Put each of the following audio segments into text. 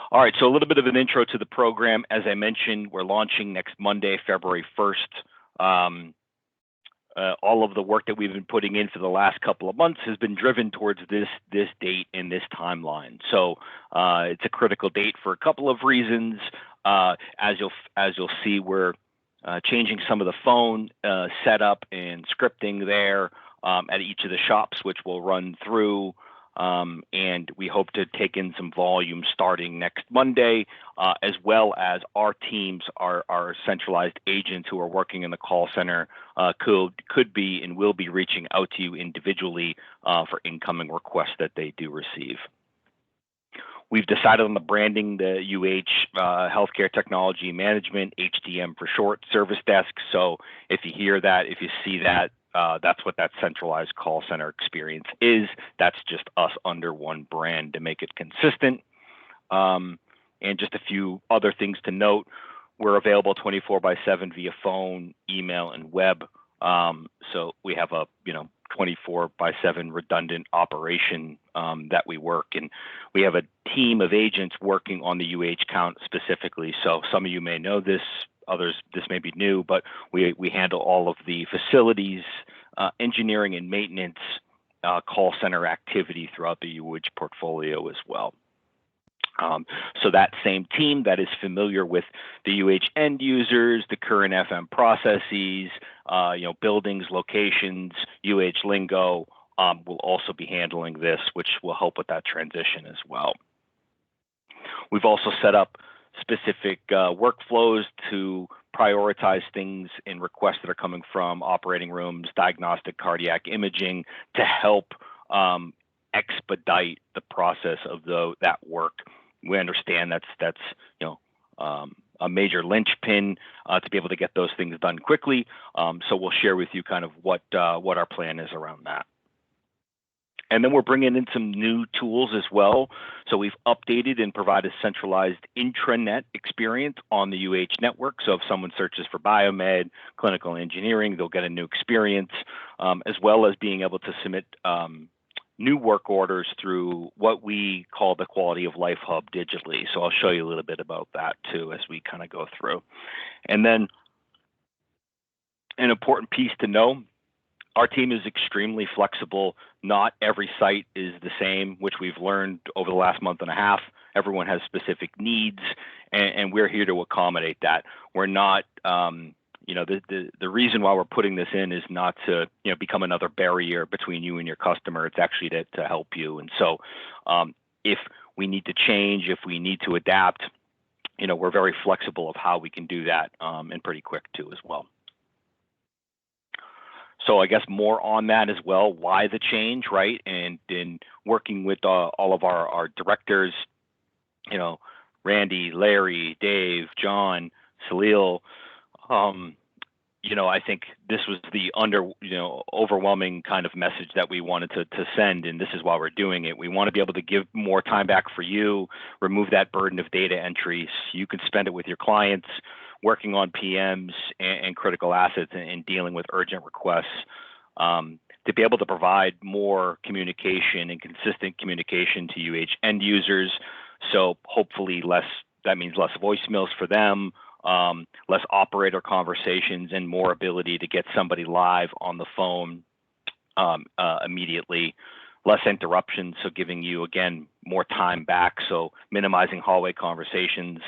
All right, so a little bit of an intro to the program. As I mentioned, we're launching next Monday, February 1st. All of the work that we've been putting in for the last couple of months has been driven towards this date and this timeline. So it's a critical date for a couple of reasons. As you'll see, we're changing some of the phone setup and scripting there at each of the shops, which we'll run through. And we hope to take in some volume starting next Monday, as well as our teams, our centralized agents who are working in the call center could be and will be reaching out to you individually for incoming requests that they do receive. We've decided on the branding, the Healthcare Technology Management, HTM for short, service desk. So if you hear that, if you see that, that's what that centralized call center experience is. That's just us under one brand to make it consistent. And just a few other things to note. We're available 24/7 via phone, email, and web. So we have a 24/7 redundant operation that we work, and we have a team of agents working on the UH count specifically. So some of you may know this, others this may be new, but we handle all of the facilities, engineering and maintenance, call center activity throughout the UH portfolio as well. So that same team that is familiar with the UH end users, the current FM processes, buildings, locations, UH lingo, will also be handling this, which will help with that transition as well. We've also set up specific workflows to prioritize things in requests that are coming from operating rooms, diagnostic cardiac imaging, to help expedite the process of that work. We understand that's a major linchpin to be able to get those things done quickly. So we'll share with you kind of what our plan is around that. And then we're bringing in some new tools as well. So we've updated and provided centralized intranet experience on the UH network. So if someone searches for biomed, clinical engineering, they'll get a new experience, as well as being able to submit new work orders through what we call the Quality of Life Hub digitally. So I'll show you a little bit about that too as we kind of go through. And then an important piece to know, our team is extremely flexible. Not every site is the same, which we've learned over the last month and a half. Everyone has specific needs, and we're here to accommodate that. We're not, the reason why we're putting this in is not to, become another barrier between you and your customer. It's actually to help you. And so if we need to change, if we need to adapt, we're very flexible of how we can do that, and pretty quick too as well. So I guess more on that as well, why the change, right? And in working with all of our directors, Randy, Larry, Dave, John, Salil, I think this was the overwhelming kind of message that we wanted to send, and this is why we're doing it. We want to be able to give more time back for you, remove that burden of data entry so you can spend it with your clients, working on PMs and critical assets and dealing with urgent requests, to be able to provide more communication and consistent communication to UH end users. So hopefully that means less voicemails for them, less operator conversations, and more ability to get somebody live on the phone immediately. Less interruptions, so giving you, again, more time back, so minimizing hallway conversations,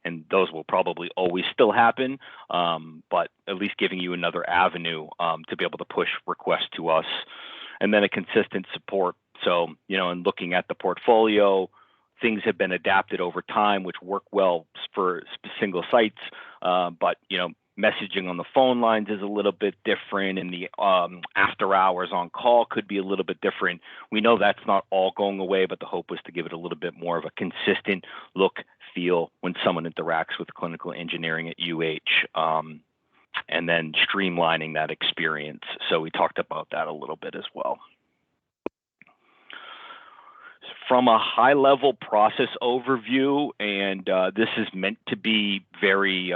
and those will probably always still happen, but at least giving you another avenue to be able to push requests to us. And then a consistent support. So, in looking at the portfolio, things have been adapted over time, which work well for single sites, but, messaging on the phone lines is a little bit different, and the after hours on call could be a little bit different. We know that's not all going away, but the hope was to give it a little bit more of a consistent look, feel when someone interacts with clinical engineering at UH, and then streamlining that experience. So we talked about that a little bit as well. From a high-level process overview, and this is meant to be very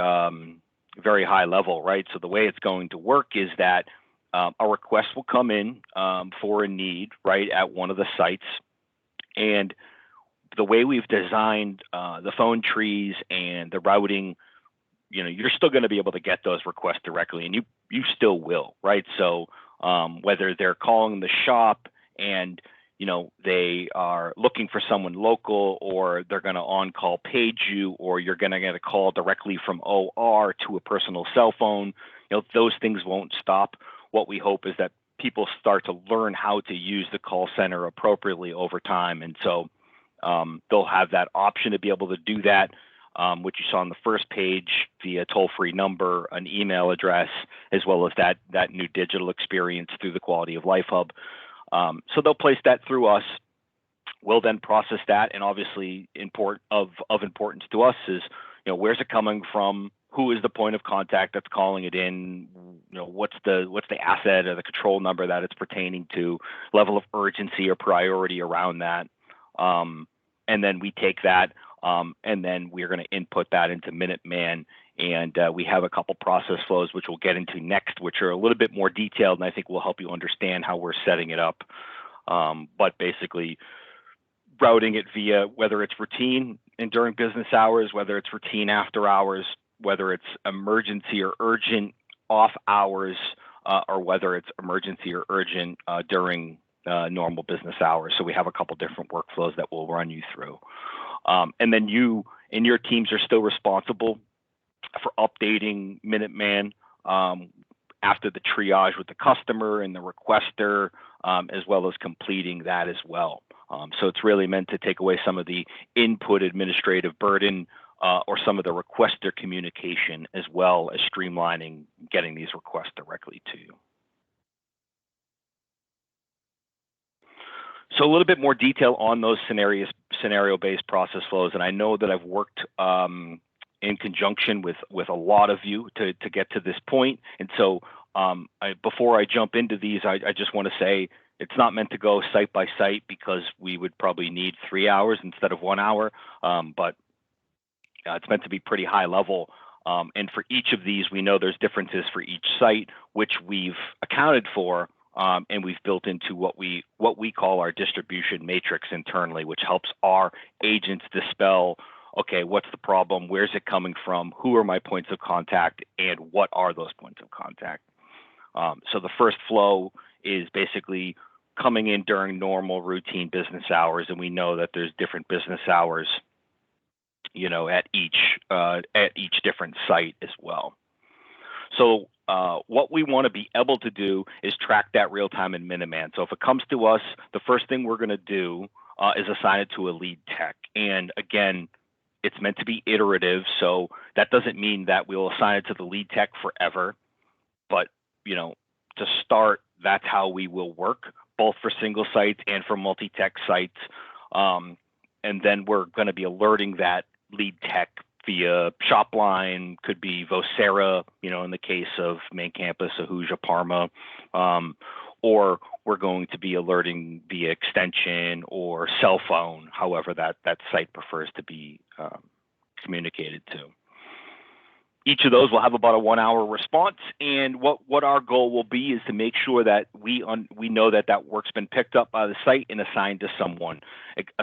high level, right? So the way it's going to work is that a request will come in for a need, right, at one of the sites, and the way we've designed the phone trees and the routing, you're still going to be able to get those requests directly, and you still will, right? So whether they're calling the shop and they are looking for someone local, or they're going to on-call page you, or you're going to get a call directly from OR to a personal cell phone, those things won't stop. What we hope is that people start to learn how to use the call center appropriately over time, and so they'll have that option to be able to do that, which you saw on the first page, via toll-free number, an email address, as well as that new digital experience through the Quality of Life Hub. So they'll place that through us. We'll then process that, and obviously of importance to us is, where's it coming from? Who is the point of contact that's calling it in? What's the asset or the control number that it's pertaining to? Level of urgency or priority around that, and then we take that, and then we're going to input that into Minuteman. And we have a couple process flows, which we'll get into next, which are a little bit more detailed, and I think will help you understand how we're setting it up. But basically, routing it via whether it's routine and during business hours, whether it's routine after hours, whether it's emergency or urgent off hours, or whether it's emergency or urgent during normal business hours. So we have a couple different workflows that we'll run you through. And then you and your teams are still responsible for updating Minuteman after the triage with the customer and the requester, as well as completing that as well. So it's really meant to take away some of the input administrative burden, or some of the requester communication, as well as streamlining getting these requests directly to you. So a little bit more detail on those scenario-based process flows, and I know that I've worked in conjunction with a lot of you to get to this point. And so before I jump into these, I just want to say it's not meant to go site by site, because we would probably need 3 hours instead of 1 hour, but it's meant to be pretty high level. And for each of these, we know there's differences for each site, which we've accounted for, and we've built into what we call our distribution matrix internally, which helps our agents dispel, okay, what's the problem? Where's it coming from? Who are my points of contact? And what are those points of contact? So the first flow is basically coming in during normal routine business hours, and we know that there's different business hours, at each different site as well. So what we want to be able to do is track that real time in Minuteman. So if it comes to us, the first thing we're going to do is assign it to a lead tech. And again, it's meant to be iterative, so that doesn't mean that we'll assign it to the lead tech forever. But to start, that's how we will work, both for single sites and for multi-tech sites. And then we're going to be alerting that lead tech via Shopline, could be Vocera, in the case of main campus, Ahuja, Parma, or we're going to be alerting via extension or cell phone, however that site prefers to be communicated to. Each of those will have about a 1 hour response, and what our goal will be is to make sure that we know that work's been picked up by the site and assigned to someone,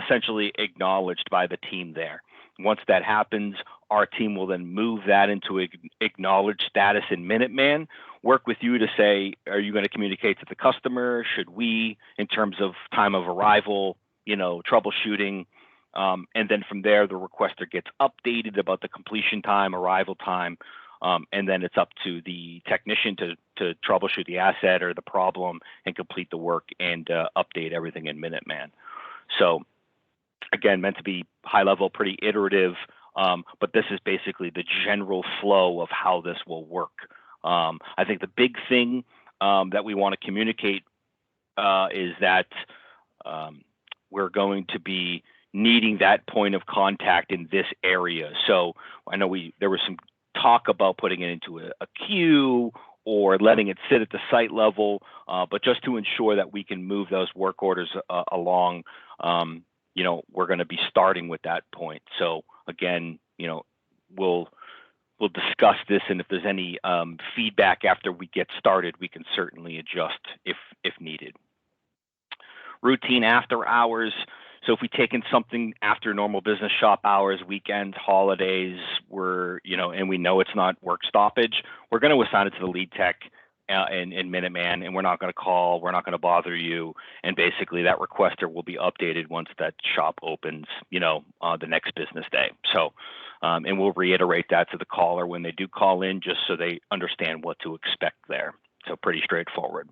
essentially acknowledged by the team there. Once that happens, our team will then move that into acknowledged status in Minuteman, work with you to say, are you going to communicate to the customer? Should we, in terms of time of arrival, troubleshooting? And then from there, the requester gets updated about the completion time, arrival time, and then it's up to the technician to troubleshoot the asset or the problem and complete the work and update everything in Minuteman. So again, meant to be high level, pretty iterative, but this is basically the general flow of how this will work. I think the big thing that we want to communicate is that we're going to be needing that point of contact in this area. So I know there was some talk about putting it into a queue or letting it sit at the site level, but just to ensure that we can move those work orders along, we're going to be starting with that point. So again, we'll discuss this, and if there's any feedback after we get started, we can certainly adjust if needed. Routine after hours. So if we take in something after normal business shop hours, weekends, holidays, and we know it's not work stoppage, we're going to assign it to the lead tech in Minuteman, and we're not going to call, we're not going to bother you, and basically that requester will be updated once that shop opens, the next business day. So, and we'll reiterate that to the caller when they do call in, just so they understand what to expect there. So pretty straightforward.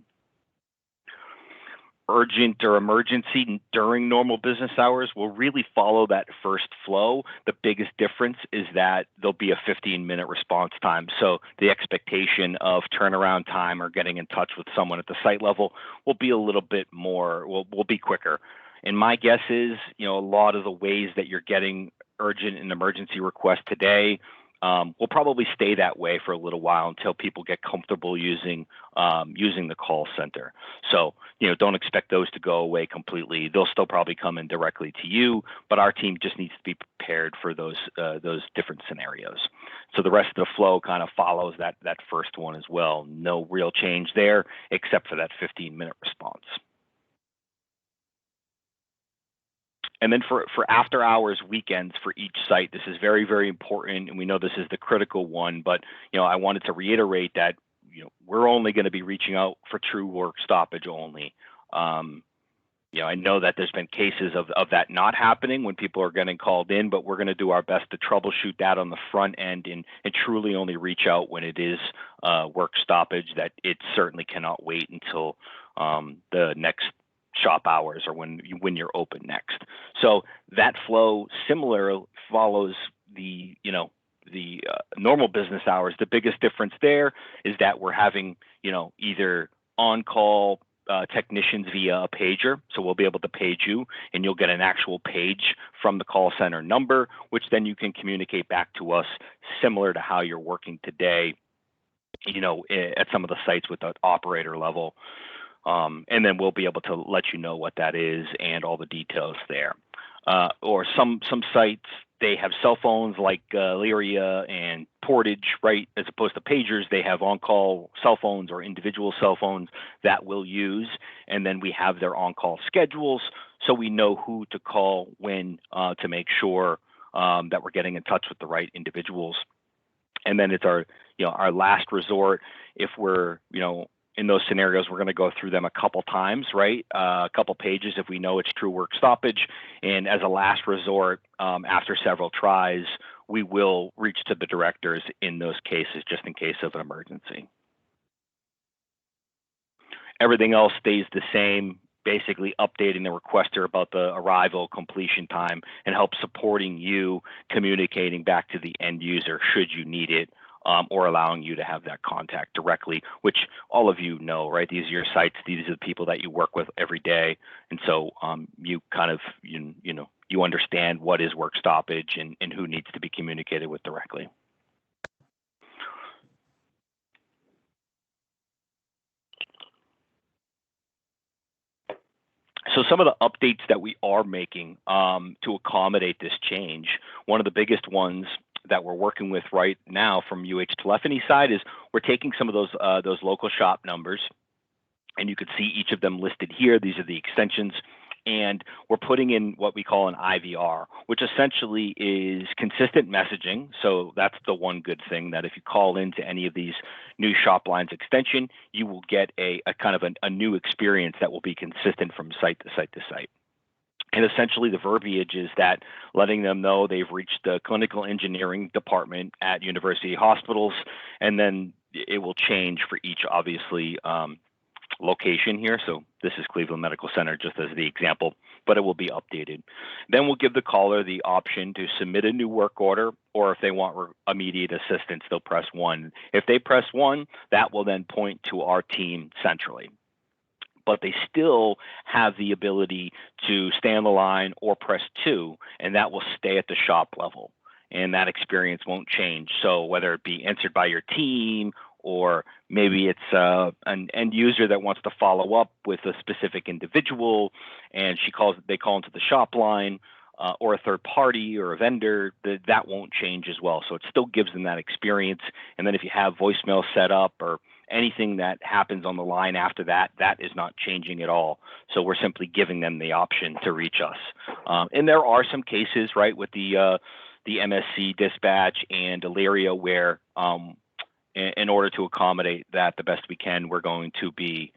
Urgent or emergency during normal business hours will really follow that first flow. The biggest difference is that there'll be a 15-minute response time. So the expectation of turnaround time or getting in touch with someone at the site level will be a little bit more, will be quicker. And my guess is, a lot of the ways that you're getting urgent and emergency requests today will probably stay that way for a little while until people get comfortable using the call center. So, don't expect those to go away completely. They'll still probably come in directly to you, but our team just needs to be prepared for those different scenarios. So the rest of the flow kind of follows that first one as well. No real change there except for that 15-minute response. And then for after hours weekends for each site, this is very, very important. And we know this is the critical one, but, I wanted to reiterate that, we're only going to be reaching out for true work stoppage only. I know that there's been cases of that not happening when people are getting called in, but we're going to do our best to troubleshoot that on the front end and truly only reach out when it is work stoppage, that it certainly cannot wait until the next shop hours or when you're open next. So that flow similar follows the normal business hours. The biggest difference there is that we're having either on-call technicians via a pager, so we'll be able to page you and you'll get an actual page from the call center number, which then you can communicate back to us similar to how you're working today, at some of the sites with the operator level. And then we'll be able to let you know what that is and all the details there. Or some sites, they have cell phones like Lyria and Portage, right? As opposed to pagers, they have on-call cell phones or individual cell phones that we'll use. And then we have their on-call schedules, so we know who to call when to make sure that we're getting in touch with the right individuals. And then it's our last resort. If we're, in those scenarios, we're going to go through them a couple times, right? A couple pages if we know it's true work stoppage. And as a last resort, after several tries, we will reach to the directors in those cases, just in case of an emergency. Everything else stays the same, basically updating the requester about the arrival completion time and help supporting you communicating back to the end user should you need it. Or allowing you to have that contact directly, which all of you know, right? These are your sites. These are the people that you work with every day. And so you kind of, you understand what is work stoppage and who needs to be communicated with directly. So some of the updates that we are making to accommodate this change, one of the biggest ones that we're working with right now from UH telephony side is we're taking some of those local shop numbers, and you could see each of them listed here. These are the extensions, and we're putting in what we call an IVR, which essentially is consistent messaging. So that's the one good thing, that if you call into any of these new shop lines extension, you will get a kind of a new experience that will be consistent from site to site to site. And essentially the verbiage is that letting them know they've reached the clinical engineering department at university hospitals, and then it will change for each, obviously, location here. So this is Cleveland Medical Center, just as the example, but it will be updated. Then we'll give the caller the option to submit a new work order, or if they want immediate assistance, they'll press 1. If they press 1, that will then point to our team centrally. But they still have the ability to stay on the line or press 2, and that will stay at the shop level. And that experience won't change. So whether it be answered by your team, or maybe it's an end user that wants to follow up with a specific individual, and they call into the shop line, or a third party or a vendor, that won't change as well. So it still gives them that experience. And then if you have voicemail set up or anything that happens on the line after that, that is not changing at all. So we're simply giving them the option to reach us. And there are some cases, right, with the MSC dispatch and Elyria where in order to accommodate that the best we can, we're going to be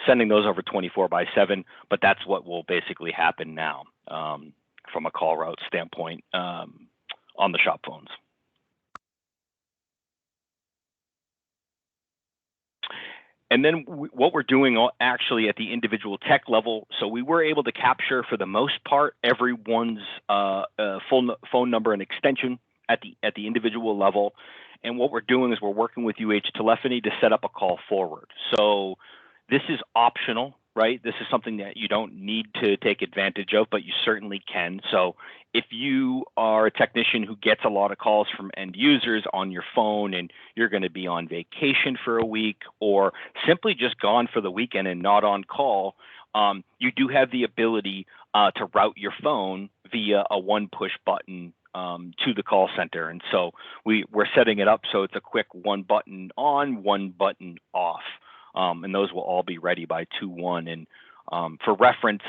sending those over 24/7, but that's what will basically happen now from a call route standpoint on the shop phones. And then what we're doing actually at the individual tech level, so we were able to capture for the most part everyone's full phone number and extension at the individual level. And what we're doing is we're working with UH telephony to set up a call forward. So this is optional, right? This is something that you don't need to take advantage of, but you certainly can. So if you are a technician who gets a lot of calls from end users on your phone and you're going to be on vacation for a week or simply just gone for the weekend and not on call, you do have the ability to route your phone via a one push button to the call center. And so we're setting it up so it's a quick one button on, one button off. And those will all be ready by 2/1. And for reference,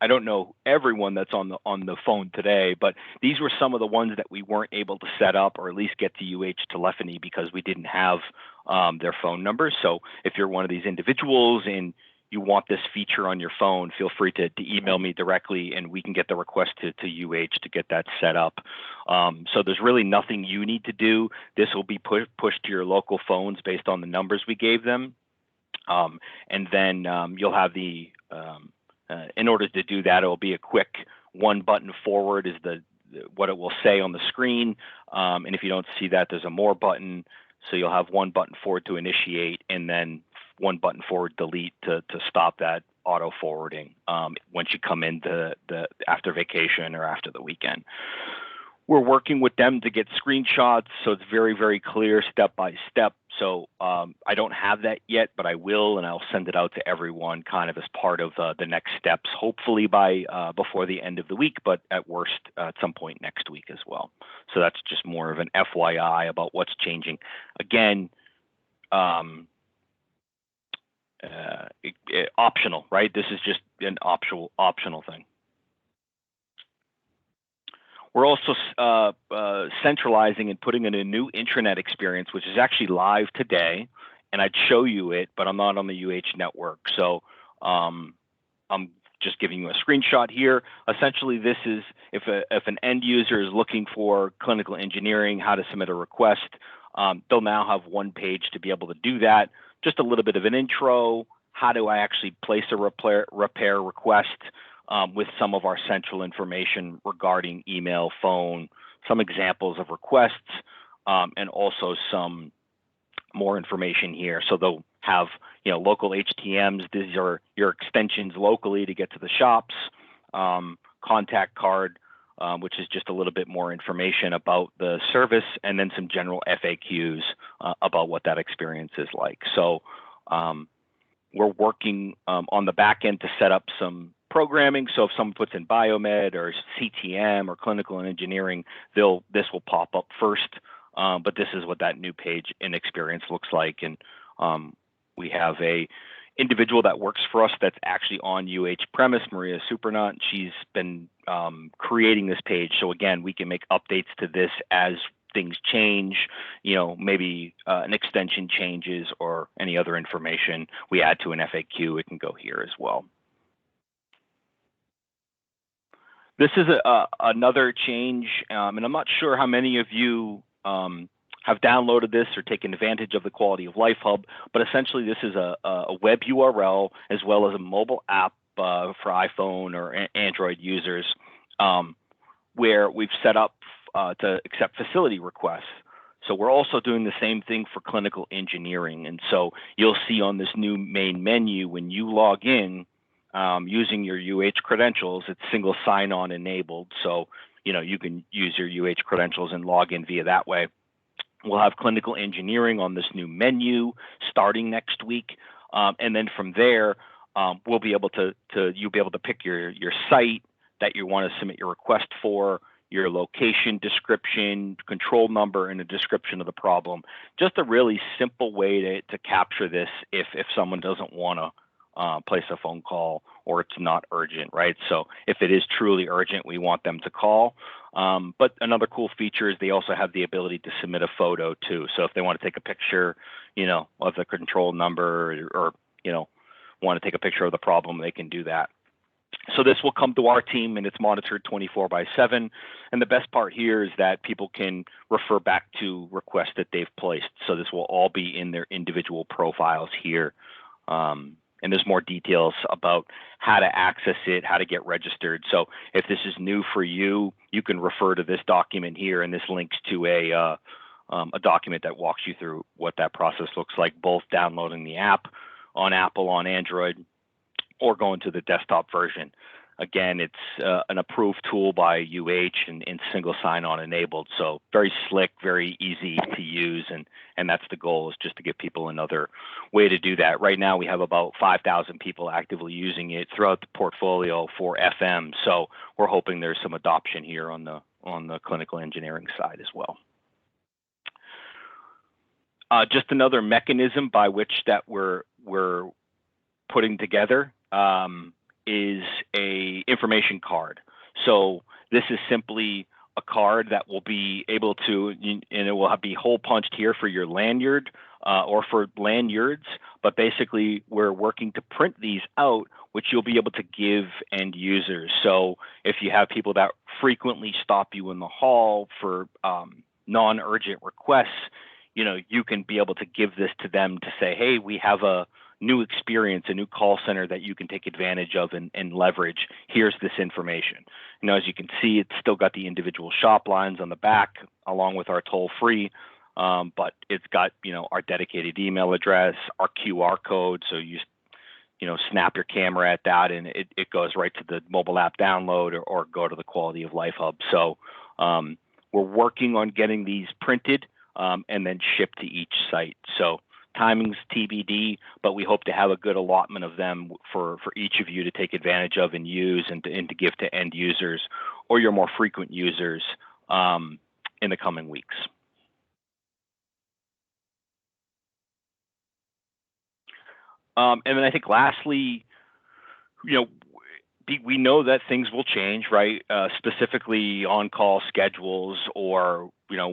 I don't know everyone that's on the phone today, but these were some of the ones that we weren't able to set up or at least get to UH telephony because we didn't have their phone numbers. So if you're one of these individuals and you want this feature on your phone, feel free to email me directly and we can get the request to UH to get that set up. So there's really nothing you need to do. This will be pushed to your local phones based on the numbers we gave them. And then you'll have in order to do that, it will be a quick one button forward is what it will say on the screen. And if you don't see that, there's a more button. So you'll have one button forward to initiate and then one button forward delete to stop that auto forwarding once you come in after vacation or after the weekend. We're working with them to get screenshots, so it's very, very clear step by step. So I don't have that yet, but I will, and I'll send it out to everyone kind of as part of the next steps, hopefully by before the end of the week, but at worst at some point next week as well. So that's just more of an FYI about what's changing. Again, optional, right? This is just an optional thing. We're also centralizing and putting in a new intranet experience, which is actually live today. And I'd show you it, but I'm not on the UH network. So I'm just giving you a screenshot here. Essentially, this is if an end user is looking for clinical engineering, how to submit a request, they'll now have one page to be able to do that. Just a little bit of an intro. How do I actually place a repair request? With some of our central information regarding email, phone, some examples of requests, and also some more information here. So they'll have local HTMs. These are your extensions locally to get to the shops. Contact card, which is just a little bit more information about the service, and then some general FAQs about what that experience is like. So we're working on the back end to set up some programming. So if someone puts in biomed or CTM or clinical and engineering, this will pop up first. But this is what that new page in experience looks like. And we have a individual that works for us that's actually on UH premise, Maria Supernaut. She's been creating this page. So again, we can make updates to this as things change, maybe an extension changes or any other information we add to an FAQ, it can go here as well. This is another change, and I'm not sure how many of you have downloaded this or taken advantage of the Quality of Life Hub, but essentially this is a web URL as well as a mobile app for iPhone or Android users where we've set up to accept facility requests. So we're also doing the same thing for clinical engineering. And so you'll see on this new main menu when you log in, using your UH credentials, it's single sign-on enabled. So, you can use your UH credentials and log in via that way. We'll have clinical engineering on this new menu starting next week. And then from there, we'll be able you'll be able to pick your site that you want to submit your request for. your location description, control number, and a description of the problem. Just a really simple way to capture this if someone doesn't want to place a phone call or it's not urgent, right? So if it is truly urgent, we want them to call. But another cool feature is they also have the ability to submit a photo too. So if they want to take a picture, of the control number or want to take a picture of the problem, they can do that. So this will come to our team and it's monitored 24/7. And the best part here is that people can refer back to requests that they've placed. So this will all be in their individual profiles here. And there's more details about how to access it, how to get registered. So if this is new for you, you can refer to this document here, and this links to a document that walks you through what that process looks like, both downloading the app on Apple, on Android, or going to the desktop version. Again, it's an approved tool by UH and single sign-on enabled. So very slick, very easy to use, and that's the goal, is just to give people another way to do that. Right now, we have about 5,000 people actively using it throughout the portfolio for FM. So we're hoping there's some adoption here on the clinical engineering side as well. Just another mechanism by which that we're putting together is a information card. So this is simply a card that will be able to, and it will be hole punched here for your lanyard or for lanyards, but basically we're working to print these out, which you'll be able to give end users. So if you have people that frequently stop you in the hall for non-urgent requests, you can be able to give this to them to say, hey, we have a new experience, a new call center that you can take advantage of and leverage. Here's this information. As you can see, it's still got the individual shop lines on the back along with our toll-free, but it's got, our dedicated email address, our QR code. So you snap your camera at that and it goes right to the mobile app download or go to the Quality of Life Hub. So we're working on getting these printed and then shipped to each site. So timing's TBD, but we hope to have a good allotment of them for each of you to take advantage of and use and to give to end users or your more frequent users in the coming weeks. And then I think lastly, we know that things will change, right? Specifically on-call schedules, or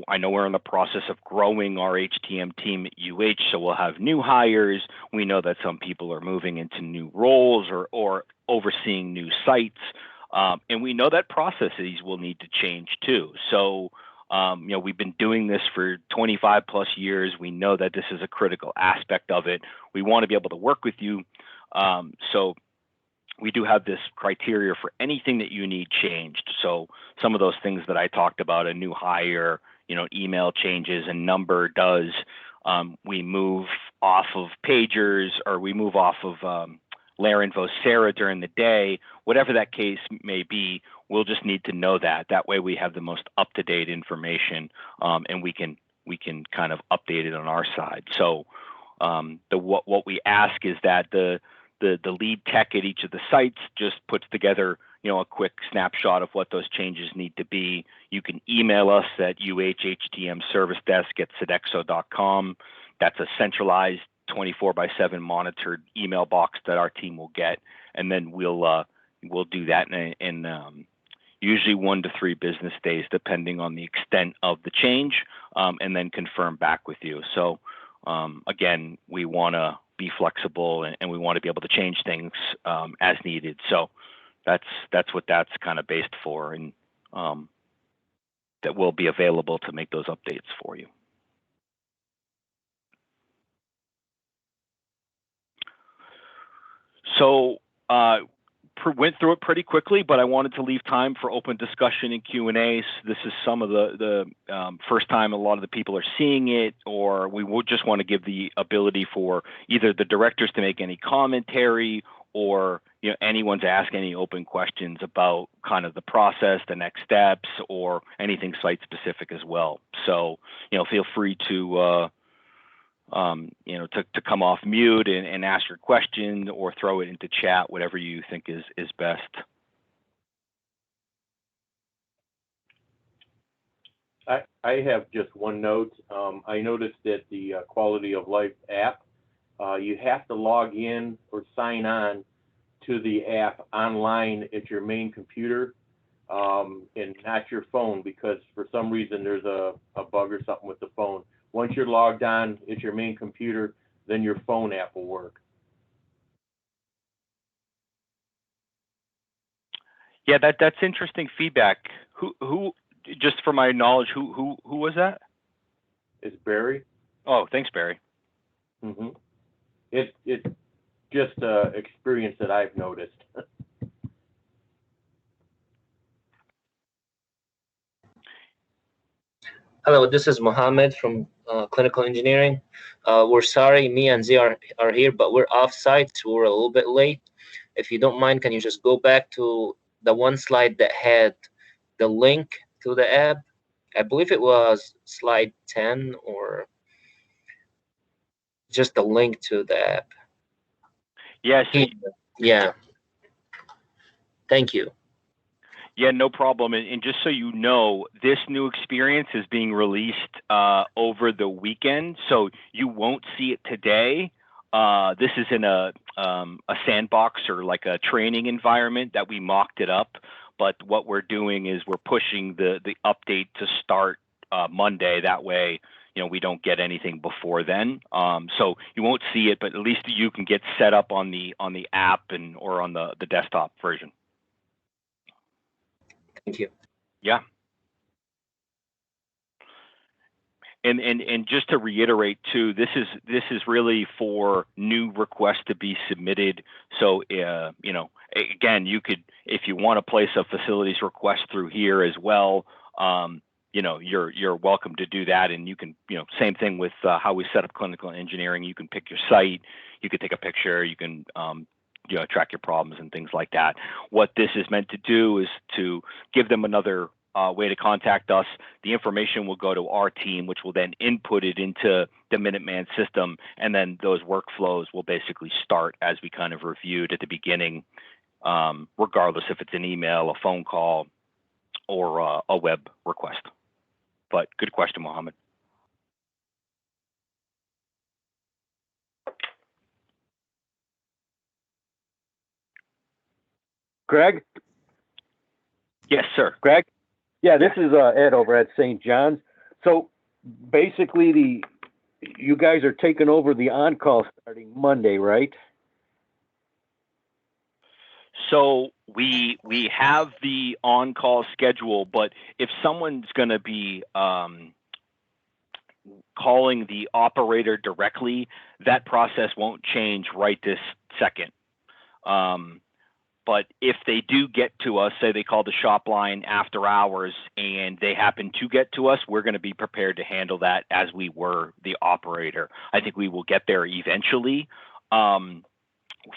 I know we're in the process of growing our HTM team at UH, so we'll have new hires. We know that some people are moving into new roles or overseeing new sites, and we know that processes will need to change too. So we've been doing this for 25 plus years. We know that this is a critical aspect of it. We want to be able to work with you. So we do have this criteria for anything that you need changed. So some of those things that I talked about, a new hire, email changes and number does, we move off of pagers or we move off of Lair and Vocera during the day, whatever that case may be, we'll just need to know that. That way we have the most up-to-date information and we can kind of update it on our side. So what we ask is that the lead tech at each of the sites just puts together, a quick snapshot of what those changes need to be. You can email us at uhhtmservicedesk@sodexo.com. That's a centralized 24/7 monitored email box that our team will get, and then we'll do that in usually 1 to 3 business days, depending on the extent of the change, and then confirm back with you. So again, we want to be flexible and we want to be able to change things as needed. So that's what that's kind of based for, and that will be available to make those updates for you. So went through it pretty quickly, but I wanted to leave time for open discussion and Q&A. This is some of the first time a lot of the people are seeing it, or we would just want to give the ability for either the directors to make any commentary or anyone to ask any open questions about kind of the process, the next steps, or anything site specific as well. So feel free to to come off mute and ask your question or throw it into chat, whatever you think is best. I have just one note. I noticed that the Quality of Life app, you have to log in or sign on to the app online at your main computer, and not your phone, because for some reason there's a bug or something with the phone. Once you're logged on at your main computer, then your phone app will work. Yeah, that's interesting feedback. Who just for my knowledge, who was that? It's Barry. Oh, thanks, Barry. hmm it's just experience that I've noticed. Hello, this is Mohammed from Clinical Engineering. We're sorry, me and Z are here, but we're off site, so we're a little bit late. If you don't mind, can you just go back to the one slide that had the link to the app? I believe it was slide 10 or just the link to the app. Yeah, so Yeah, thank you. yeah, no problem. And just so you know, this new experience is being released over the weekend, so you won't see it today. This is in a sandbox or like a training environment that we mocked it up. But what we're doing is we're pushing the update to start Monday. That way, we don't get anything before then. So you won't see it, but at least you can get set up on the app and or on the desktop version. Thank you. Yeah. And just to reiterate too, this is really for new requests to be submitted. So again, you could, if you want to place a facilities request through here as well, you're welcome to do that. And you can, same thing with how we set up clinical engineering. You can pick your site, you can take a picture, you can track your problems and things like that. What this is meant to do is to give them another way to contact us. The information will go to our team, which will then input it into the Minuteman system, and then those workflows will basically start as we kind of reviewed at the beginning, regardless if it's an email, a phone call, or a web request. But good question, Mohammed. Greg? Yes, sir. Greg? Yeah, this is Ed over at St. John's. So basically, you guys are taking over the on-call starting Monday, right? So we have the on-call schedule, but if someone's going to be calling the operator directly, that process won't change right this second. But if they do get to us, say they call the shop line after hours and they happen to get to us, we're going to be prepared to handle that as we were the operator. I think we will get there eventually from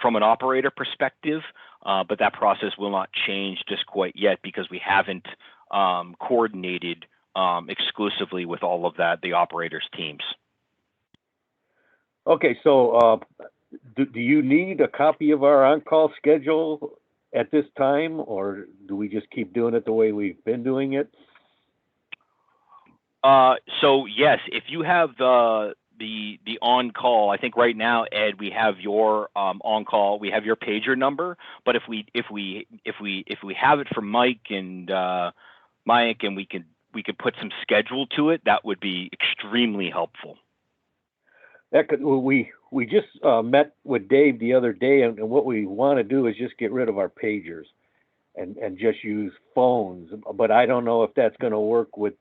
an operator perspective, but that process will not change just quite yet because we haven't coordinated exclusively with all of the operators' teams. Okay, so do you need a copy of our on-call schedule at this time, or do we just keep doing it the way we've been doing it? So yes, if you have the on call, I think right now, Ed, we have your on call, we have your pager number. But if we have it from Mike and we could put some schedule to it, that would be extremely helpful. We just met with Dave the other day, and what we want to do is just get rid of our pagers and just use phones. But I don't know if that's going to work with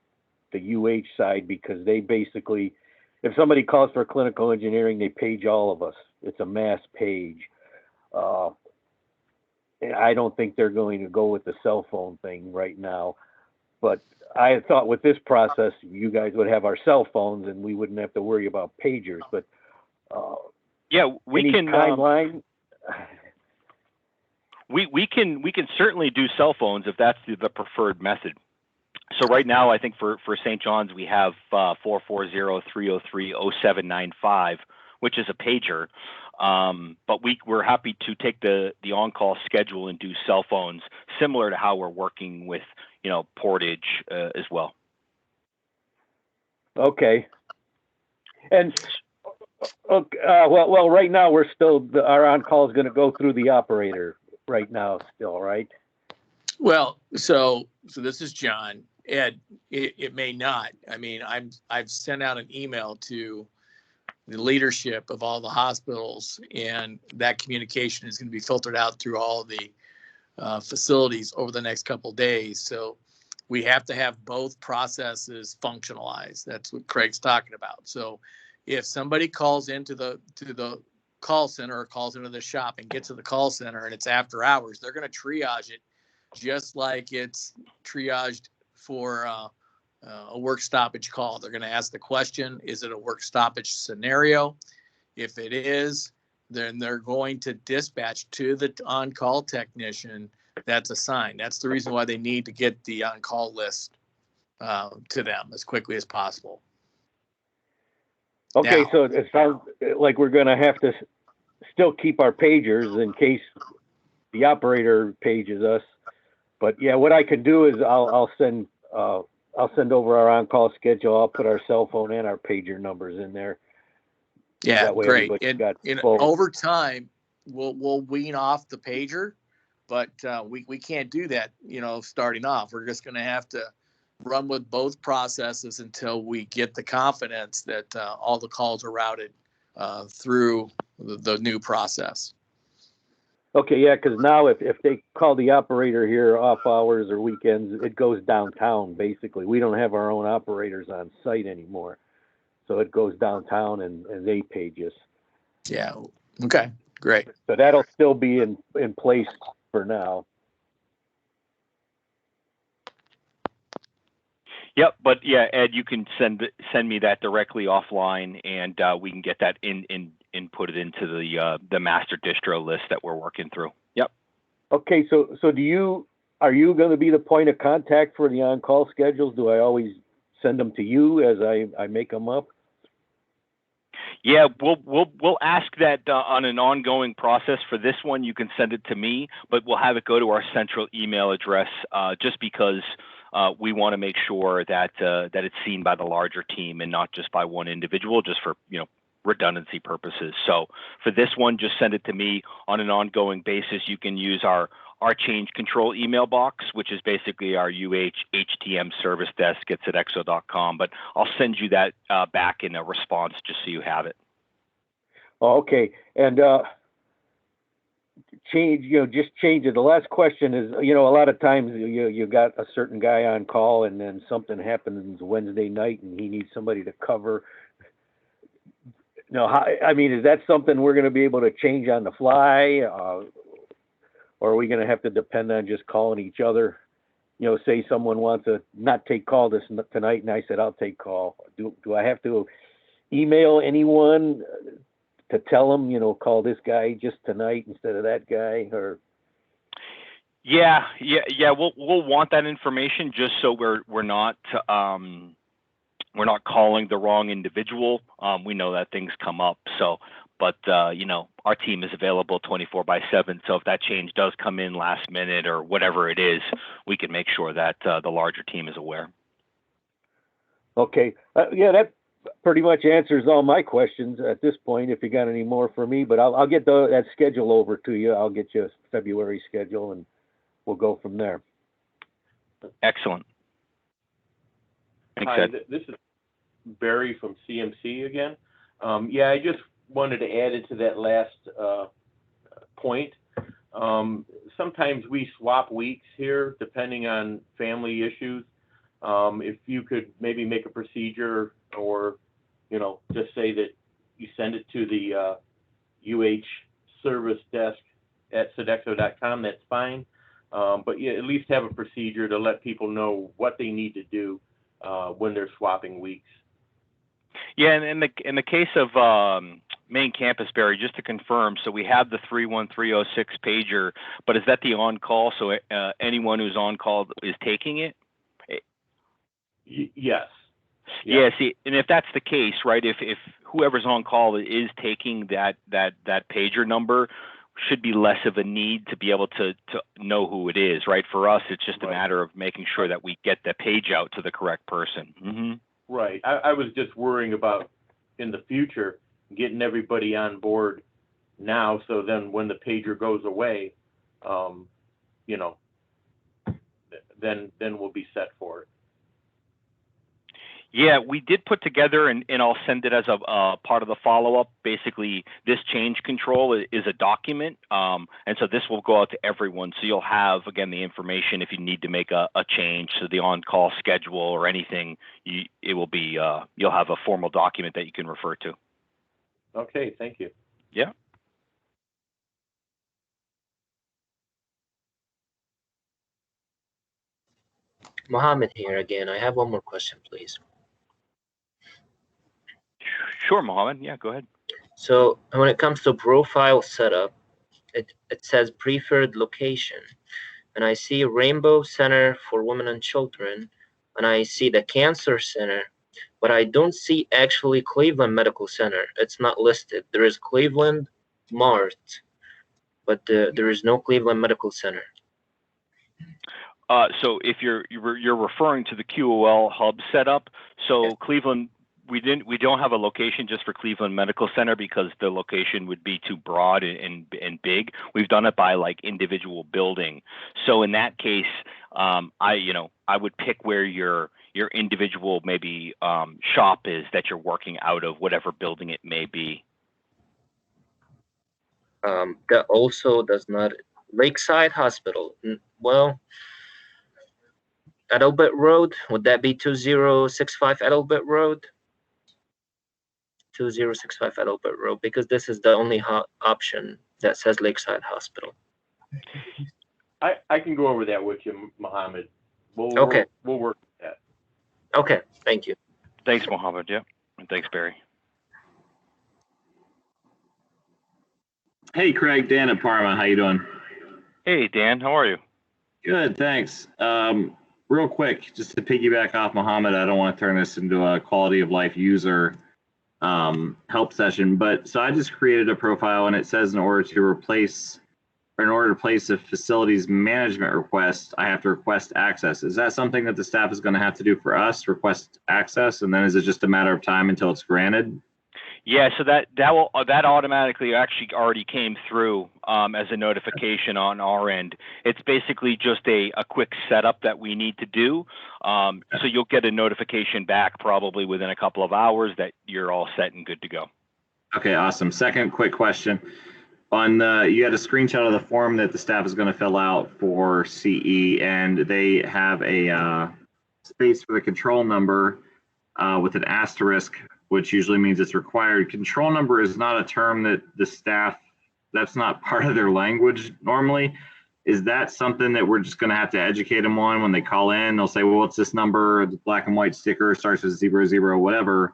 the UH side, because they basically, if somebody calls for clinical engineering, they page all of us. It's a mass page. And I don't think they're going to go with the cell phone thing right now. But I thought with this process, you guys would have our cell phones and we wouldn't have to worry about pagers. But yeah, we any can timeline. We can certainly do cell phones if that's the preferred method. So right now, I think for St. John's, we have 440-303-0795, which is a pager. But we're happy to take the on-call schedule and do cell phones, similar to how we're working with Portage as well. Okay. And okay, well, right now we're still our on call is going to go through the operator right now, still, right? Well, so this is John. Ed, it may not. I mean, I've sent out an email to the leadership of all the hospitals, and that communication is going to be filtered out through all the facilities over the next couple of days. So we have to have both processes functionalized. That's what Craig's talking about. So if somebody calls into the call center or calls into the shop and gets to the call center and it's after hours, they're going to triage it just like it's triaged for a work stoppage call. They're going to ask the question, is it a work stoppage scenario? If it is, then they're going to dispatch to the on-call technician that's assigned. That's the reason why they need to get the on-call list to them as quickly as possible. Okay, Now, so it sounds like we're going to have to still keep our pagers in case the operator pages us. But yeah, what I can do is I'll send over our on-call schedule. I'll put our cell phone and our pager numbers in there. yeah, That way great. everybody's And got both. over time, we'll wean off the pager, but we can't do that, starting off. We're just going to have to run with both processes until we get the confidence that all the calls are routed through the new process. Okay, yeah, because now if they call the operator here off hours or weekends, it goes downtown, basically. We don't have our own operators on site anymore. So it goes downtown and they page us. Yeah. Okay, great. So that'll still be in place for now. Yep, but yeah, Ed, you can send me that directly offline, and we can get that inputted into the master distro list that we're working through. Yep. Okay, so are you going to be the point of contact for the on-call schedules? Do I always send them to you as I make them up? Yeah, we'll ask that on an ongoing process. For this one, you can send it to me, but we'll have it go to our central email address just because we want to make sure that that it's seen by the larger team and not just by one individual, just for redundancy purposes. So for this one, just send it to me on an ongoing basis. You can use our change control email box, which is basically our HTM service desk. It's at exo.com, but I'll send you that back in a response just so you have it. Oh, okay. And just change it. The last question is, a lot of times you got a certain guy on call and then something happens Wednesday night and he needs somebody to cover. Is that something we're going to be able to change on the fly? Or are we going to have to depend on just calling each other? Say someone wants to not take call tonight, and I said, I'll take call. Do I have to email anyone to tell them, call this guy just tonight instead of that guy? Or Yeah. We'll want that information just so we're not calling the wrong individual. We know that things come up, but our team is available 24/7. So if that change does come in last minute or whatever it is, we can make sure that the larger team is aware. Okay. That pretty much answers all my questions at this point. If you got any more for me, but I'll get that schedule over to you. I'll get you a February schedule and we'll go from there. Excellent. Thanks, Hi, Ed. this is Barry from CMC again. I just wanted to add into that last point. Sometimes we swap weeks here depending on family issues. If you could maybe make a procedure or, just say that you send it to the UH service desk at sodexo.com, that's fine. But at least have a procedure to let people know what they need to do when they're swapping weeks. Yeah, and in the case of main campus, Barry, just to confirm, so we have the 31306 pager, but is that the on-call? So anyone who's on call is taking it? Yes. Yeah. See, and if that's the case, right? If whoever's on call is taking that pager number, should be less of a need to be able to know who it is, right? For us, it's just a matter of making sure that we get the page out to the correct person. Mm-hmm. Right. I was just worrying about in the future getting everybody on board now, so then when the pager goes away, you know, then we'll be set for it. Yeah, we did put together, and I'll send it as a part of the follow-up. Basically, this change control is a document, and so this will go out to everyone. So you'll have, again, the information if you need to make a change to the on-call schedule or anything. It will be you'll have a formal document that you can refer to. Okay, thank you. Yeah. Mohammed here again. I have one more question, please. Sure, Mohammed. Yeah, go ahead. So when it comes to profile setup, it says preferred location. And I see Rainbow Center for Women and Children, and I see the Cancer Center, but I don't see actually Cleveland Medical Center. It's not listed. There is Cleveland marked, but there is no Cleveland Medical Center. So if you're referring to the QOL hub setup, so Yeah. Cleveland, we don't have a location just for Cleveland Medical Center because the location would be too broad and big. We've done it by like individual building. So in that case, I would pick where your individual maybe shop is that you're working out of, whatever building it may be. That also does not Lakeside Hospital. Well, Adelbert Road, would that be 2065 Adelbert Road? 2065 Adelbert Road, because this is the only option that says Lakeside Hospital. I can go over that with you, Mohammed. Okay. We'll work with that. Okay, thank you. Thanks, Mohammed. Yeah, and thanks, Barry. Hey, Craig, Dan at Parma. How you doing? Hey, Dan. How are you? Good, thanks. Real quick, just to piggyback off Mohammed, I don't want to turn this into a quality of life user help session, but so I just created a profile and it says in order to place a facilities management request, I have to request access. Is that something that the staff is going to have to do for us, request access, and then is it just a matter of time until it's granted? Yeah, so that automatically actually already came through as a notification on our end. It's basically just a quick setup that we need to do. So you'll get a notification back probably within a couple of hours that you're all set and good to go. Okay, awesome. Second quick question. You had a screenshot of the form that the staff is going to fill out for CE, and they have a space for the control number with an asterisk, which usually means it's required. Control number is not a term that the staff, that's not part of their language normally. Is that something that we're just going to have to educate them on when they call in? They'll say, well, what's this number? The black and white sticker starts with 00, whatever.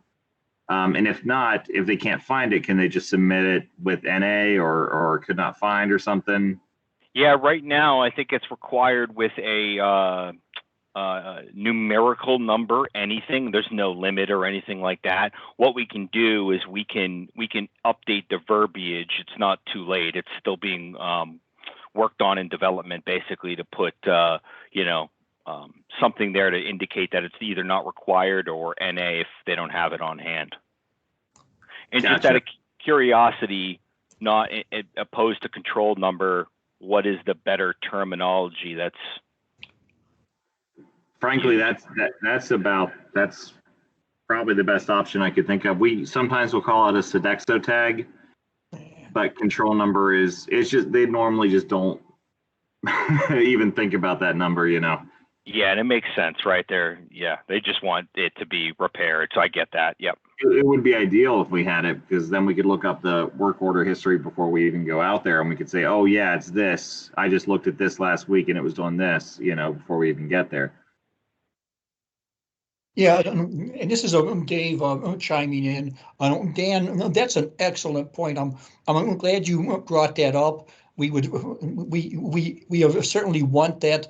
And if not, if they can't find it, can they just submit it with NA or could not find or something? Yeah, right now I think it's required with a numerical number, anything. There's no limit or anything like that. What we can do is we can update the verbiage. It's not too late. It's still being worked on in development, basically, to put something there to indicate that it's either not required or NA if they don't have it on hand. And Gotcha. just out of curiosity, not opposed to control number, what is the better terminology? Frankly, that's probably the best option I could think of. We sometimes will call it a Sodexo tag, but control number it's just, they normally just don't even think about that number, Yeah, and it makes sense right there. Yeah, they just want it to be repaired. So I get that. Yep. It would be ideal if we had it, because then we could look up the work order history before we even go out there, and we could say, oh yeah, it's this. I just looked at this last week and it was doing this, before we even get there. Yeah, and this is Dave chiming in. Dan, that's an excellent point. I'm glad you brought that up. We certainly want that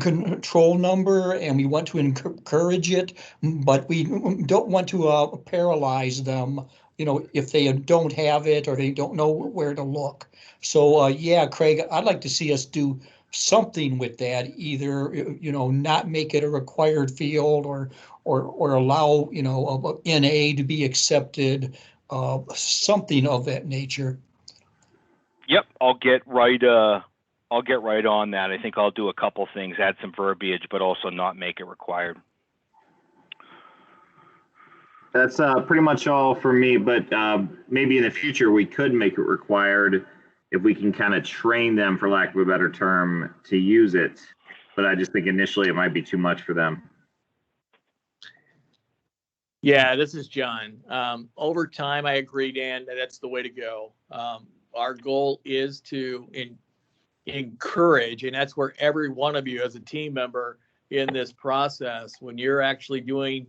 control number, and we want to encourage it, but we don't want to paralyze them. If they don't have it or they don't know where to look. So yeah, Craig, I'd like to see us do something with that, either, not make it a required field or allow, a NA to be accepted, something of that nature. Yep, I'll get right on that. I think I'll do a couple things, add some verbiage, but also not make it required. That's pretty much all for me, but maybe in the future we could make it required if we can kind of train them, for lack of a better term, to use it. But I just think initially it might be too much for them. Yeah, this is John. Over time, I agree, Dan, that's the way to go. Our goal is to encourage, and that's where every one of you as a team member in this process, when you're actually doing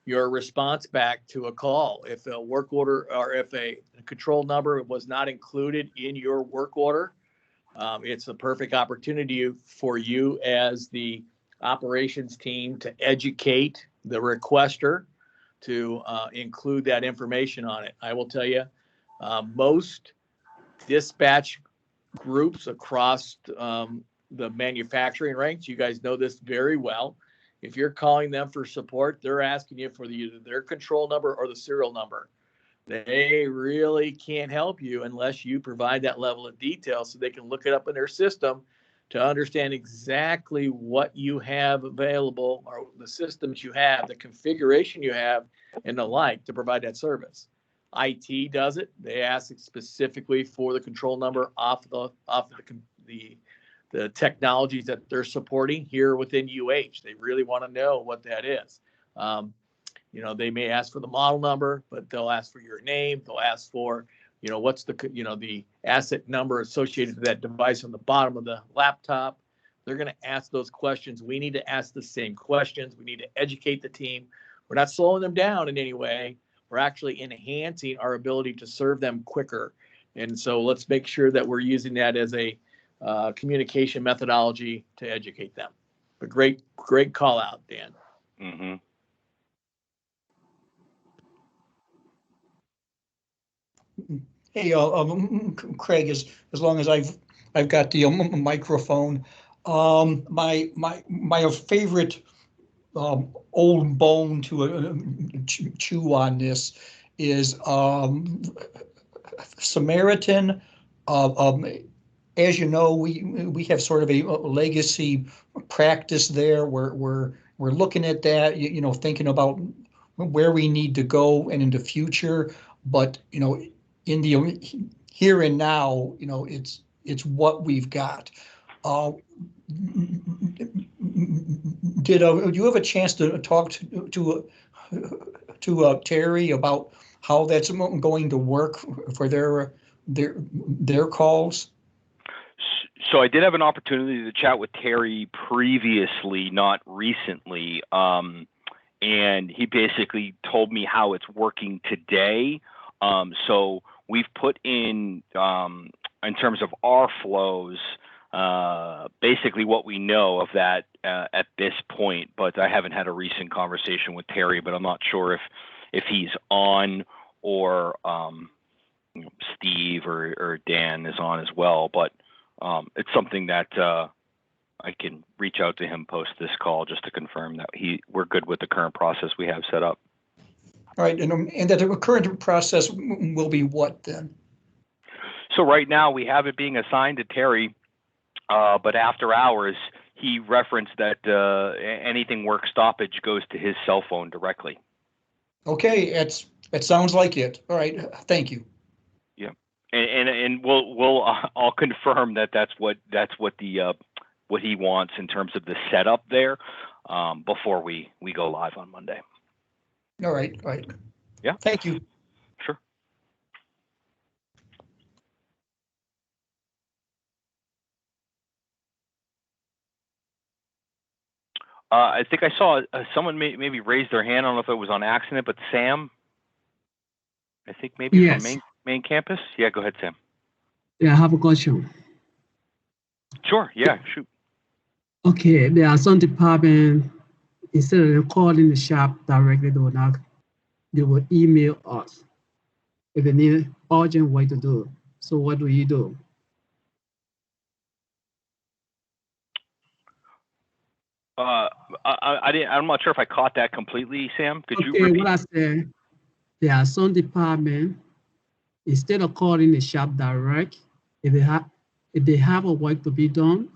your response back to a call, if a work order or if a control number was not included in your work order, it's a perfect opportunity for you as the operations team to educate the requester to include that information on it. I will tell you, most dispatch groups across the manufacturing ranks, you guys know this very well. If you're calling them for support, they're asking you for either their control number or the serial number. They really can't help you unless you provide that level of detail so they can look it up in their system to understand exactly what you have available or the systems you have, the configuration you have, and the like to provide that service. IT does it. They ask specifically for the control number off the technologies that they're supporting here within UH. They really want to know what that is. They may ask for the model number, but they'll ask for your name. They'll ask for, what's the asset number associated to that device on the bottom of the laptop. They're going to ask those questions. We need to ask the same questions. We need to educate the team. We're not slowing them down in any way. We're actually enhancing our ability to serve them quicker. And so let's make sure that we're using that as a communication methodology to educate them. But great call out, Dan. Mm-hmm. Hey, Craig, as long as I've got the microphone, my favorite old bone to chew on this is Samaritan. As you know, we have sort of a legacy practice there. We're looking at that, thinking about where we need to go and in the future. But in the here and now, it's what we've got. Did you have a chance to talk to Terry about how that's going to work for their calls? So I did have an opportunity to chat with Terry previously, not recently, and he basically told me how it's working today. So we've put in terms of our flows, basically what we know of that at this point, but I haven't had a recent conversation with Terry, but I'm not sure if he's on or Steve or Dan is on as well, but it's something that I can reach out to him post this call just to confirm that we're good with the current process we have set up. All right, and that the current process will be what then? So right now we have it being assigned to Terry, but after hours he referenced that anything work stoppage goes to his cell phone directly. Okay, that sounds like it. All right, thank you. Yeah, and we'll I'll confirm that's what the what he wants in terms of the setup there before we go live on Monday. All right. Yeah. Thank you. Sure. I think I saw someone maybe raise their hand. I don't know if it was on accident, but Sam, I think maybe yes. From main campus. Yeah, go ahead, Sam. Yeah, I have a question. Sure. Yeah, shoot. Okay, there are some departments, instead of calling the shop directly, they will email us if they need an urgent way to do. So what do you do? I didn't. I'm not sure if I caught that completely, Sam. Could you Okay, repeat? what I said, there are some department, instead of calling the shop direct, if they have a work to be done,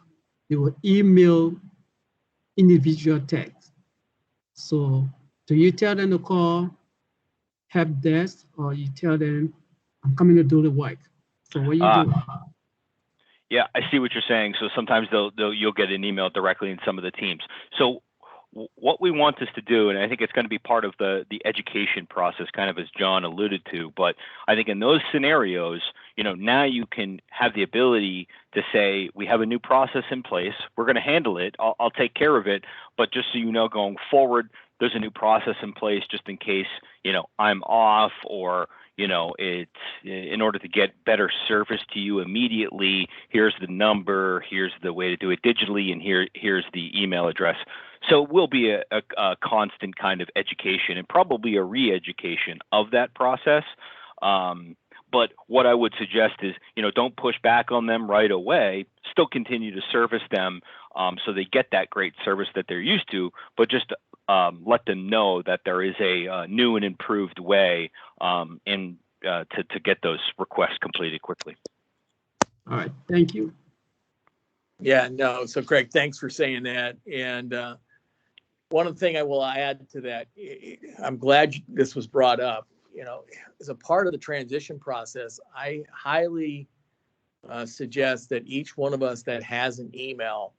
they will email individual text. So do you tell them to call help desk, or you tell them I'm coming to do the work? So what you do? Yeah, I see what you're saying. So sometimes you'll get an email directly in some of the teams. So what we want this to do, and I think it's going to be part of the education process, kind of as John alluded to, but I think in those scenarios, now you can have the ability to say, we have a new process in place. We're going to handle it. I'll take care of it. But just so you know, going forward, there's a new process in place just in case, I'm off, or it's in order to get better service to you immediately. Here's the number, here's the way to do it digitally, and here's the email address. So it will be a constant kind of education, and probably a re-education of that process. But what I would suggest is, don't push back on them right away. Still continue to service them so they get that great service that they're used to, but just let them know that there is a new and improved way to get those requests completed quickly. All right, thank you. Yeah, no. So Craig, thanks for saying that. And one of the things I will add to that, I'm glad this was brought up. As a part of the transition process, I highly suggest that each one of us that has an email,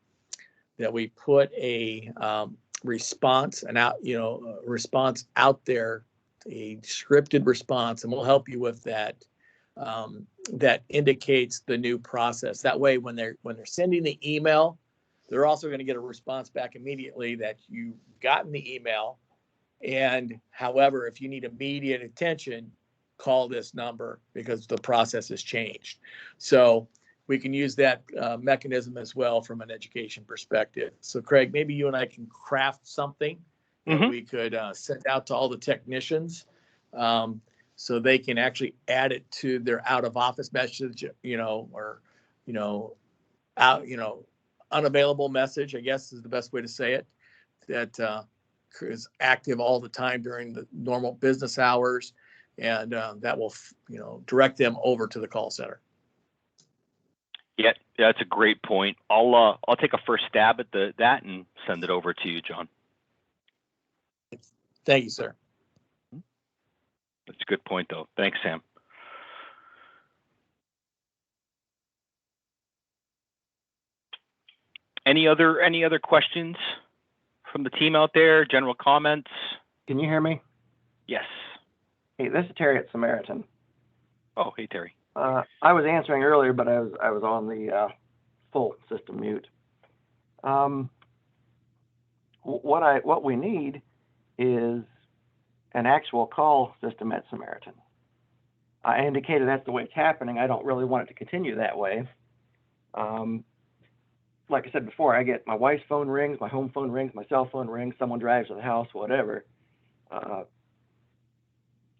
that we put a response response out there, a scripted response, and we'll help you with that. That indicates the new process. That way, when they're sending the email, they're also going to get a response back immediately that you've gotten the email. And however, if you need immediate attention, call this number because the process has changed. So we can use that mechanism as well from an education perspective. So Craig, maybe you and I can craft something that we could send out to all the technicians so they can actually add it to their out of office message, or, unavailable message, I guess is the best way to say it, that is active all the time during the normal business hours. And that will, direct them over to the call center. Yeah, that's a great point. I'll take a first stab at that and send it over to you, John. Thank you, sir. That's a good point, though. Thanks, Sam. Any other questions from the team out there? General comments? Can you hear me? Yes. Hey, this is Terry at Samaritan. Oh, hey, Terry. I was answering earlier, but I was on the full system mute. What we need is an actual call system at Samaritan. I indicated that's the way it's happening. I don't really want it to continue that way. Like I said before, I get my wife's phone rings, my home phone rings, my cell phone rings, someone drives to the house, whatever.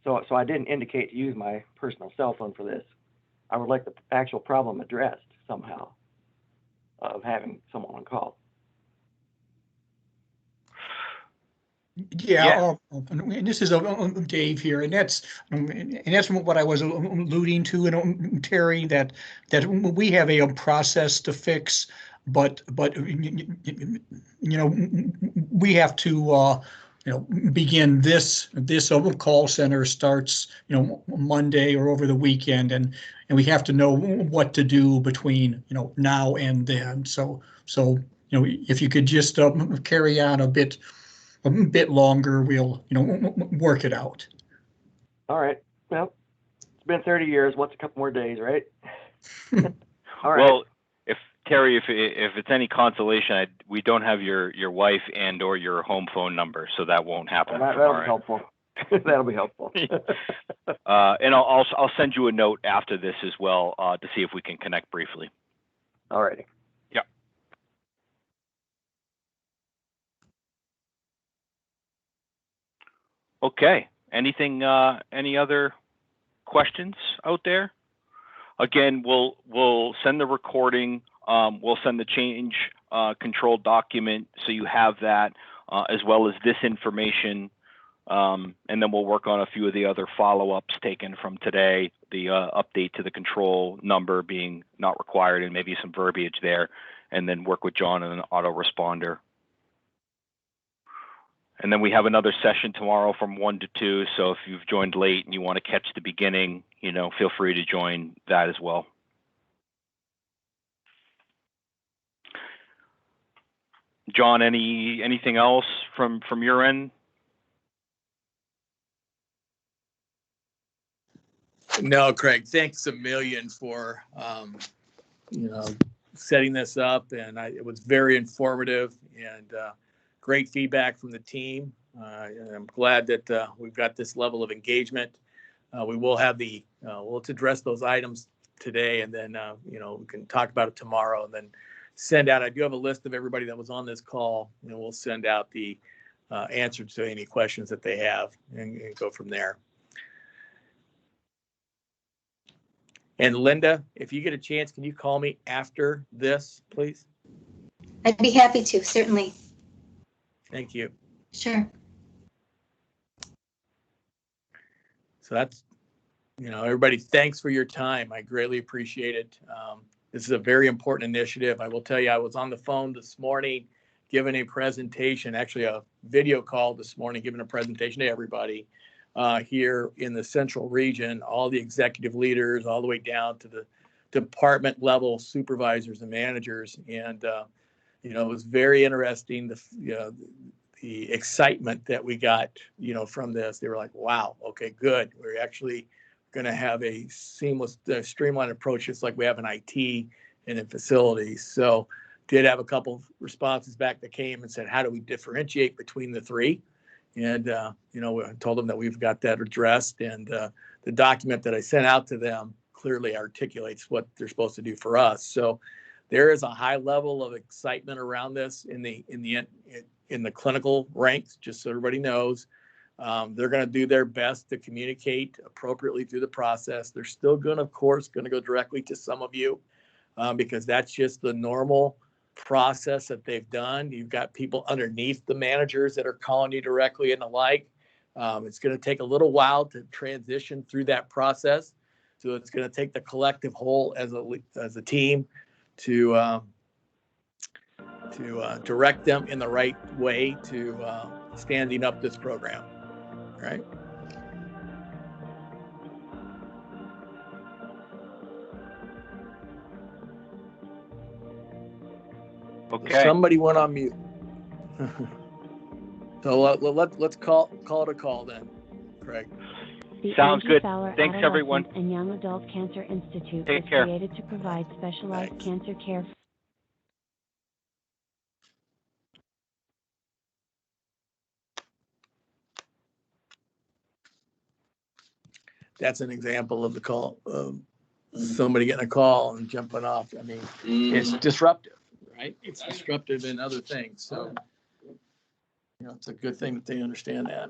So I didn't indicate to use my personal cell phone for this. I would like the actual problem addressed somehow of having someone on call. Yeah. And this is Dave here, and that's what I was alluding to, and Terry, that we have a process to fix, but we have to begin this call center starts Monday or over the weekend, and we have to know what to do between now and then. So if you could just carry on a bit longer, we'll work it out. All right. Well, it's been 30 years. What's a couple more days, right? All right. Well, Terry, if it's any consolation, we don't have your wife and or your home phone number, so that won't happen. Well, that'll be helpful. That'll be helpful. And I'll send you a note after this as well to see if we can connect briefly. All righty. Yeah. Okay. Anything? Any other questions out there? Again, we'll send the recording. We'll send the change control document, so you have that, as well as this information. And then we'll work on a few of the other follow-ups taken from today, the update to the control number being not required and maybe some verbiage there, and then work with John on an autoresponder. And then we have another session tomorrow from 1 to 2. So if you've joined late and you want to catch the beginning, feel free to join that as well. John, anything else from your end? No, Craig, thanks a million for, setting this up. And it was very informative and great feedback from the team. And I'm glad that we've got this level of engagement. We will have we'll address those items today, and then, we can talk about it tomorrow and then send out. I do have a list of everybody that was on this call, and we'll send out the answers to any questions that they have and go from there. And Linda, if you get a chance, can you call me after this, please? I'd be happy to, certainly. Thank you. Sure. So that's, everybody, thanks for your time. I greatly appreciate it. This is a very important initiative. I will tell you, I was on the phone this morning giving a presentation, actually a video call this morning, giving a presentation to everybody here in the central region, all the executive leaders, all the way down to the department level supervisors and managers. And, it was very interesting, the excitement that we got, from this. They were like, wow, okay, good. We're actually going to have a seamless, streamlined approach, just like we have in IT and in facilities. So did have a couple of responses back that came and said, how do we differentiate between the three? And, we told them that we've got that addressed, and the document that I sent out to them clearly articulates what they're supposed to do for us. So there is a high level of excitement around this in the clinical ranks, just so everybody knows. They're going to do their best to communicate appropriately through the process. They're still going to go directly to some of you because that's just the normal process that they've done. You've got people underneath the managers that are calling you directly and the like. It's going to take a little while to transition through that process. So it's going to take the collective whole as a team to direct them in the right way to standing up this program, right? Okay. Somebody went on mute. So let's call it a call then, Craig. The Sounds Andrew good. Fowler Thanks, everyone. Adolescent and Young Adult Cancer Institute Take was care. created to provide specialized Thanks. cancer care. That's an example of the call of somebody getting a call and jumping off. I mean, it's disruptive, right? It's disruptive in other things. So, it's a good thing that they understand that.